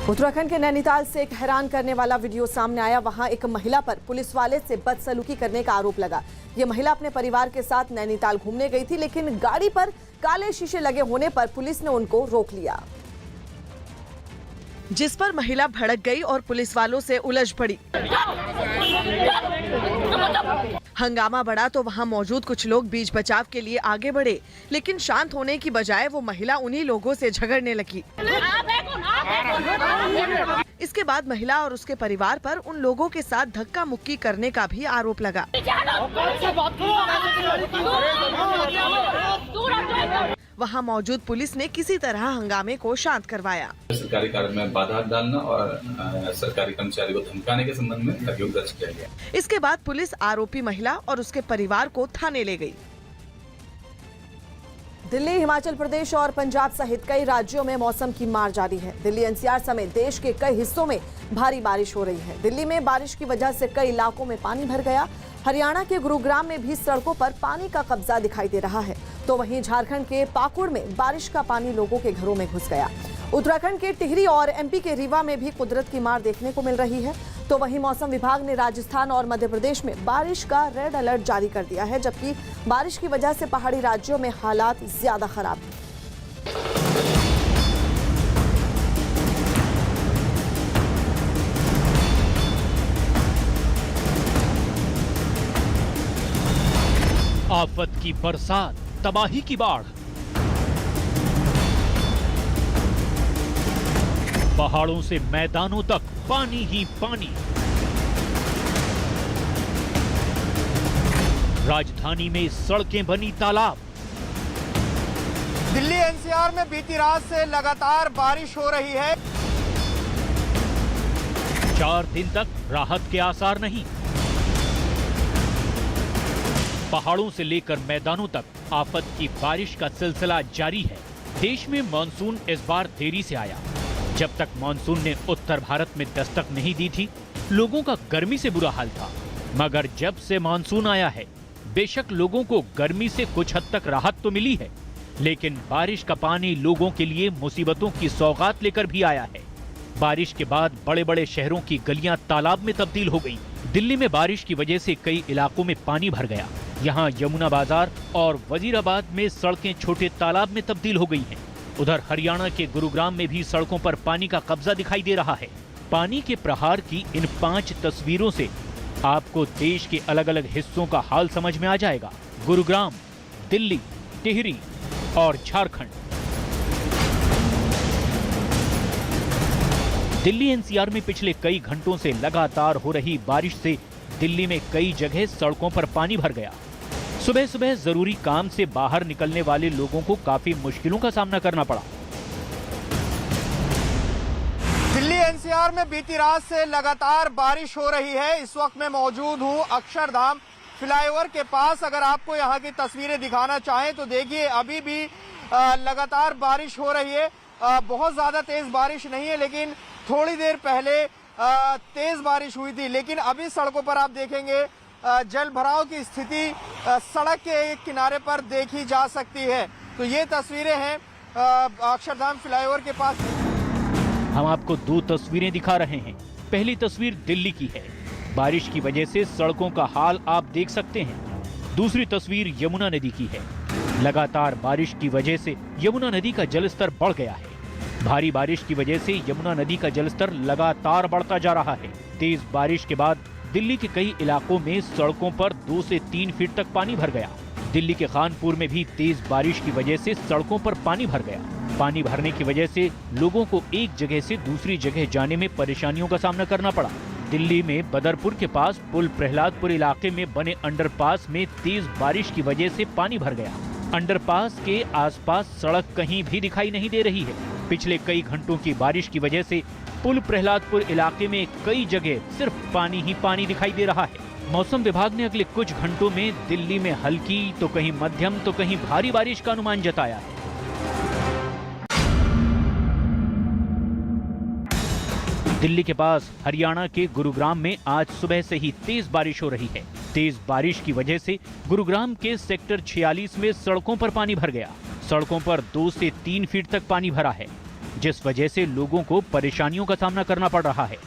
उत्तराखंड के नैनीताल से एक हैरान करने वाला वीडियो सामने आया। वहां एक महिला पर पुलिस वाले से बदसलूकी करने का आरोप लगा। ये महिला अपने परिवार के साथ नैनीताल घूमने गई थी, लेकिन गाड़ी पर काले शीशे लगे होने पर पुलिस ने उनको रोक लिया, जिस पर महिला भड़क गई और पुलिस वालों से उलझ पड़ी। हंगामा बढ़ा तो वहां मौजूद कुछ लोग बीच बचाव के लिए आगे बढ़े, लेकिन शांत होने की बजाय वो महिला उन्हीं लोगों से झगड़ने लगी। इसके बाद महिला और उसके परिवार पर उन लोगों के साथ धक्का मुक्की करने का भी आरोप लगा। वहां मौजूद पुलिस ने किसी तरह हंगामे को शांत करवाया। सरकारी कार्य में बाधा डालना और सरकारी कर्मचारी को धमकाने के संबंध में अभियोग दर्ज किया गया। इसके बाद पुलिस आरोपी महिला और उसके परिवार को थाने ले गई। दिल्ली, हिमाचल प्रदेश और पंजाब सहित कई राज्यों में मौसम की मार जारी है। दिल्ली एनसीआर समेत देश के कई हिस्सों में भारी बारिश हो रही है। दिल्ली में बारिश की वजह से कई इलाकों में पानी भर गया। हरियाणा के गुरुग्राम में भी सड़कों पर पानी का कब्जा दिखाई दे रहा है, तो वहीं झारखंड के पाकुड़ में बारिश का पानी लोगों के घरों में घुस गया। उत्तराखंड के टिहरी और एमपी के रीवा में भी कुदरत की मार देखने को मिल रही है। तो वहीं मौसम विभाग ने राजस्थान और मध्य प्रदेश में बारिश का रेड अलर्ट जारी कर दिया है, जबकि बारिश की वजह से पहाड़ी राज्यों में हालात ज्यादा खराब हैं। आफत की बरसात, तबाही की बाढ़, पहाड़ों से मैदानों तक पानी ही पानी। राजधानी में सड़कें बनी तालाब। दिल्ली एनसीआर में बीती रात से लगातार बारिश हो रही है। 4 दिन तक राहत के आसार नहीं। पहाड़ों से लेकर मैदानों तक आफत की बारिश का सिलसिला जारी है। देश में मानसून इस बार देरी से आया। जब तक मानसून ने उत्तर भारत में दस्तक नहीं दी थी, लोगों का गर्मी से बुरा हाल था। मगर जब से मानसून आया है, बेशक लोगों को गर्मी से कुछ हद तक राहत तो मिली है, लेकिन बारिश का पानी लोगों के लिए मुसीबतों की सौगात लेकर भी आया है। बारिश के बाद बड़े बड़े शहरों की गलियां तालाब में तब्दील हो गई। दिल्ली में बारिश की वजह से कई इलाकों में पानी भर गया। यहाँ यमुना बाजार और वजीराबाद में सड़कें छोटे तालाब में तब्दील हो गई हैं। उधर हरियाणा के गुरुग्राम में भी सड़कों पर पानी का कब्जा दिखाई दे रहा है। पानी के प्रहार की इन 5 तस्वीरों से आपको देश के अलग अलग हिस्सों का हाल समझ में आ जाएगा। गुरुग्राम, दिल्ली, टिहरी और झारखंड। दिल्ली एनसीआर में पिछले कई घंटों से लगातार हो रही बारिश से दिल्ली में कई जगह सड़कों पर पानी भर गया। सुबह सुबह जरूरी काम से बाहर निकलने वाले लोगों को काफी मुश्किलों का सामना करना पड़ा। दिल्ली एनसीआर में बीती रात से लगातार बारिश हो रही है। इस वक्त मैं मौजूद हूं अक्षरधाम फ्लाईओवर के पास। अगर आपको यहां की तस्वीरें दिखाना चाहें तो देखिए, अभी भी लगातार बारिश हो रही है। बहुत ज्यादा तेज बारिश नहीं है, लेकिन थोड़ी देर पहले तेज बारिश हुई थी। लेकिन अभी सड़कों पर आप देखेंगे जल भराव की स्थिति सड़क के किनारे पर देखी जा सकती है। तो ये तस्वीरें हैं अक्षरधाम फ्लाईओवर के पास। हम आपको 2 तस्वीरें दिखा रहे हैं। पहली तस्वीर दिल्ली की है। बारिश की वजह से सड़कों का हाल आप देख सकते हैं। दूसरी तस्वीर यमुना नदी की है। लगातार बारिश की वजह से यमुना नदी का जलस्तर बढ़ गया है। भारी बारिश की वजह से यमुना नदी का जलस्तर लगातार बढ़ता जा रहा है। तेज बारिश के बाद दिल्ली के कई इलाकों में सड़कों पर 2 से 3 फीट तक पानी भर गया। दिल्ली के खानपुर में भी तेज बारिश की वजह से सड़कों पर पानी भर गया। पानी भरने की वजह से लोगों को एक जगह से दूसरी जगह जाने में परेशानियों का सामना करना पड़ा। दिल्ली में बदरपुर के पास पुल प्रहलादपुर इलाके में बने अंडरपास में तेज बारिश की वजह से पानी भर गया। अंडरपास के आसपास सड़क कहीं भी दिखाई नहीं दे रही है। पिछले कई घंटों की बारिश की वजह से पुल प्रहलादपुर इलाके में कई जगह सिर्फ पानी ही पानी दिखाई दे रहा है। मौसम विभाग ने अगले कुछ घंटों में दिल्ली में हल्की तो कहीं मध्यम तो कहीं भारी बारिश का अनुमान जताया है। दिल्ली के पास हरियाणा के गुरुग्राम में आज सुबह से ही तेज बारिश हो रही है। तेज बारिश की वजह से गुरुग्राम के सेक्टर 46 में सड़कों पर पानी भर गया। सड़कों पर 2 से 3 फीट तक पानी भरा है। जिस वजह से लोगों को परेशानियों का सामना करना पड़ रहा है।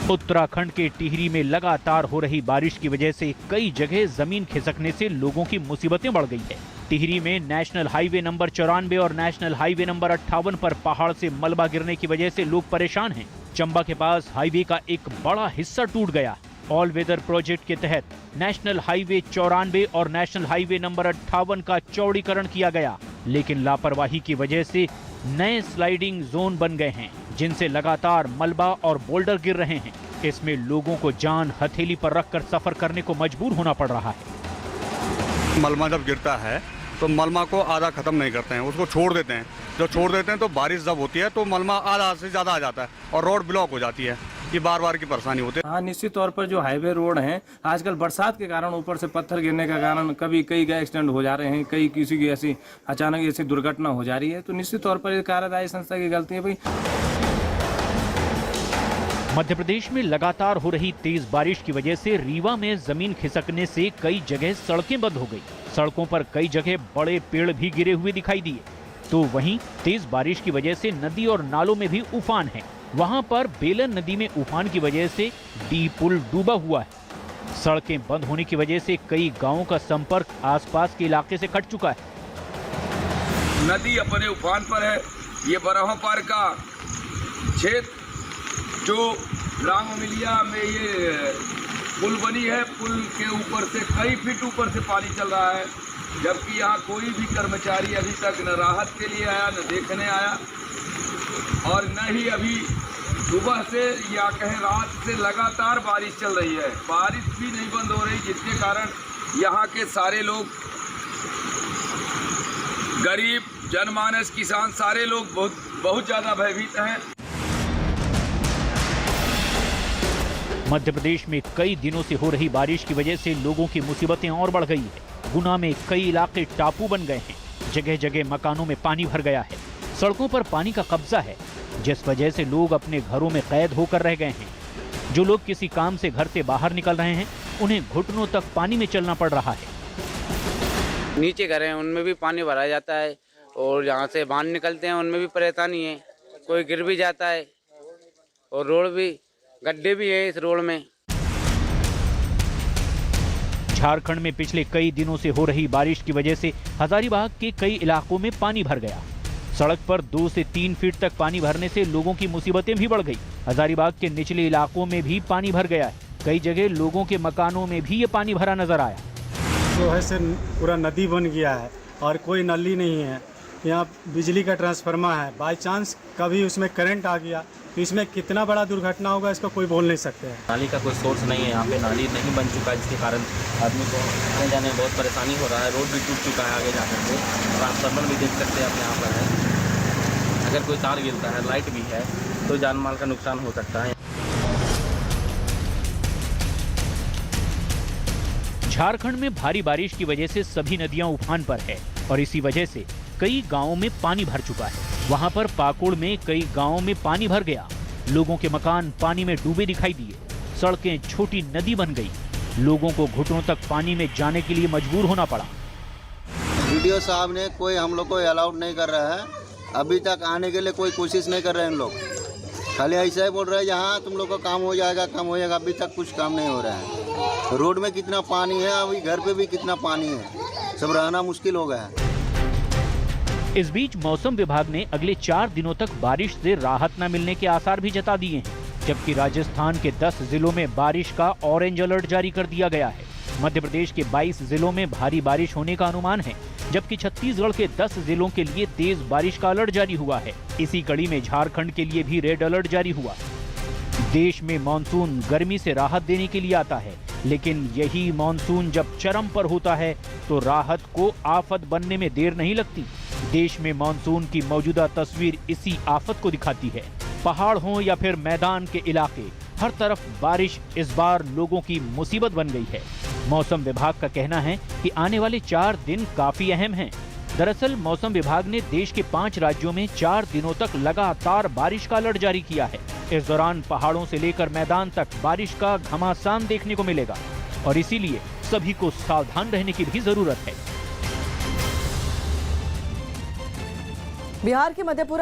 उत्तराखंड के टिहरी में लगातार हो रही बारिश की वजह से कई जगह जमीन खिसकने से लोगों की मुसीबतें बढ़ गई है। टिहरी में नेशनल हाईवे नंबर 94 और नेशनल हाईवे नंबर 58 पर पहाड़ से मलबा गिरने की वजह से लोग परेशान हैं। चंबा के पास हाईवे का एक बड़ा हिस्सा टूट गया। ऑल वेदर प्रोजेक्ट के तहत नेशनल हाईवे 94 और नेशनल हाईवे नंबर 58 का चौड़ीकरण किया गया, लेकिन लापरवाही की वजह से नए स्लाइडिंग जोन बन गए हैं, जिनसे लगातार मलबा और बोल्डर गिर रहे हैं। इसमें लोगों को जान हथेली पर रखकर सफर करने को मजबूर होना पड़ रहा है। मलबा जब गिरता है तो मलबा को आधा खत्म नहीं करते हैं, उसको छोड़ देते हैं। जब छोड़ देते हैं तो बारिश जब होती है तो मलबा आधा से ज़्यादा आ जाता है और रोड ब्लॉक हो जाती है। ये बार बार की परेशानी होती है। हाँ, निश्चित तौर पर जो हाईवे रोड हैं आजकल बरसात के कारण ऊपर से पत्थर गिरने के कारण कभी कई एक्सीडेंट हो जा रहे हैं, कई किसी की ऐसी अचानक ऐसी दुर्घटना हो जा रही है। तो निश्चित तौर पर ये कार्यदायी संस्था की गलती है भाई। मध्य प्रदेश में लगातार हो रही तेज बारिश की वजह से रीवा में जमीन खिसकने से कई जगह सड़कें बंद हो गई। सड़कों पर कई जगह बड़े पेड़ भी गिरे हुए दिखाई दिए। तो वहीं तेज बारिश की वजह से नदी और नालों में भी उफान है। वहां पर बेलन नदी में उफान की वजह से डी पुल डूबा हुआ है। सड़कें बंद होने की वजह से कई गांवों का संपर्क आसपास के इलाके से कट चुका है। नदी अपने उफान पर है। ये बरहों पार का क्षेत्र जो राममिलिया में ये पुल बनी है, पुल के ऊपर से कई फीट ऊपर से पानी चल रहा है, जबकि यहाँ कोई भी कर्मचारी अभी तक न राहत के लिए आया, न देखने आया, और न ही अभी सुबह से या कहें रात से लगातार बारिश चल रही है। बारिश भी नहीं बंद हो रही, जिसके कारण यहाँ के सारे लोग, गरीब, जनमानस, किसान, सारे लोग बहुत ज़्यादा भयभीत हैं। मध्य प्रदेश में कई दिनों से हो रही बारिश की वजह से लोगों की मुसीबतें और बढ़ गई है। गुना में कई इलाके टापू बन गए हैं। जगह जगह मकानों में पानी भर गया है। सड़कों पर पानी का कब्जा है, जिस वजह से लोग अपने घरों में कैद होकर रह गए हैं। जो लोग किसी काम से घर से बाहर निकल रहे हैं, उन्हें घुटनों तक पानी में चलना पड़ रहा है। नीचे घर हैं उनमें भी पानी भरा जाता है, और जहाँ से बाहर निकलते हैं उनमें भी परेशानी है। कोई गिर भी जाता है, और रोड भी, गड्ढे भी है इस रोड में। झारखंड में पिछले कई दिनों से हो रही बारिश की वजह से हजारीबाग के कई इलाकों में पानी भर गया। सड़क पर 2 से 3 फीट तक पानी भरने से लोगों की मुसीबतें भी बढ़ गई। हजारीबाग के निचले इलाकों में भी पानी भर गया है। कई जगह लोगों के मकानों में भी ये पानी भरा नजर आया। जो है से पूरा नदी बन गया है और कोई नली नहीं है। यहाँ बिजली का ट्रांसफार्मर है, बाई चांस कभी उसमें करंट आ गया तो इसमें कितना बड़ा दुर्घटना होगा इसका कोई बोल नहीं सकते हैं। नाली का कोई सोर्स नहीं है, यहाँ पे नाली नहीं बन चुका है, जिसके कारण आदमी को आने जाने में बहुत परेशानी हो रहा है। रोड भी टूट चुका है आगे जाकर के। ट्रांसफार्मर भी देख सकते हैं आप यहाँ पर है। अगर कोई तार गिरता है, लाइट भी है, तो जान माल का नुकसान हो सकता है। झारखंड में भारी बारिश की वजह से सभी नदियां उफान पर है और इसी वजह से कई गांवों में पानी भर चुका है। वहां पर पाकुड़ में कई गांवों में पानी भर गया। लोगों के मकान पानी में डूबे दिखाई दिए। सड़कें छोटी नदी बन गई। लोगों को घुटनों तक पानी में जाने के लिए मजबूर होना पड़ा। वीडियो साहब ने कोई हम लोग को अलाउड नहीं कर रहा है। अभी तक आने के लिए कोई कोशिश नहीं कर रहे हैं। लोग खाली ऐसा ही बोल रहे हैं यहाँ तुम लोग का काम हो जाएगा, काम हो जाएगा। अभी तक कुछ काम नहीं हो रहा है। रोड में कितना पानी है, अभी घर पे भी कितना पानी है, सब रहना मुश्किल हो गया है। इस बीच मौसम विभाग ने अगले 4 दिनों तक बारिश से राहत न मिलने के आसार भी जता दिए हैं, जबकि राजस्थान के 10 जिलों में बारिश का ऑरेंज अलर्ट जारी कर दिया गया है। मध्य प्रदेश के 22 जिलों में भारी बारिश होने का अनुमान है, जबकि छत्तीसगढ़ के 10 जिलों के लिए तेज बारिश का अलर्ट जारी हुआ है। इसी कड़ी में झारखंड के लिए भी रेड अलर्ट जारी हुआ। देश में मानसून गर्मी से राहत देने के लिए आता है, लेकिन यही मानसून जब चरम पर होता है तो राहत को आफत बनने में देर नहीं लगती। देश में मानसून की मौजूदा तस्वीर इसी आफत को दिखाती है। पहाड़ हो या फिर मैदान के इलाके, हर तरफ बारिश इस बार लोगों की मुसीबत बन गई है। मौसम विभाग का कहना है कि आने वाले 4 दिन काफी अहम हैं। दरअसल मौसम विभाग ने देश के 5 राज्यों में 4 दिनों तक लगातार बारिश का अलर्ट जारी किया है। इस दौरान पहाड़ों से लेकर मैदान तक बारिश का घमासान देखने को मिलेगा और इसीलिए सभी को सावधान रहने की भी जरूरत है। बिहार के मधेपुरा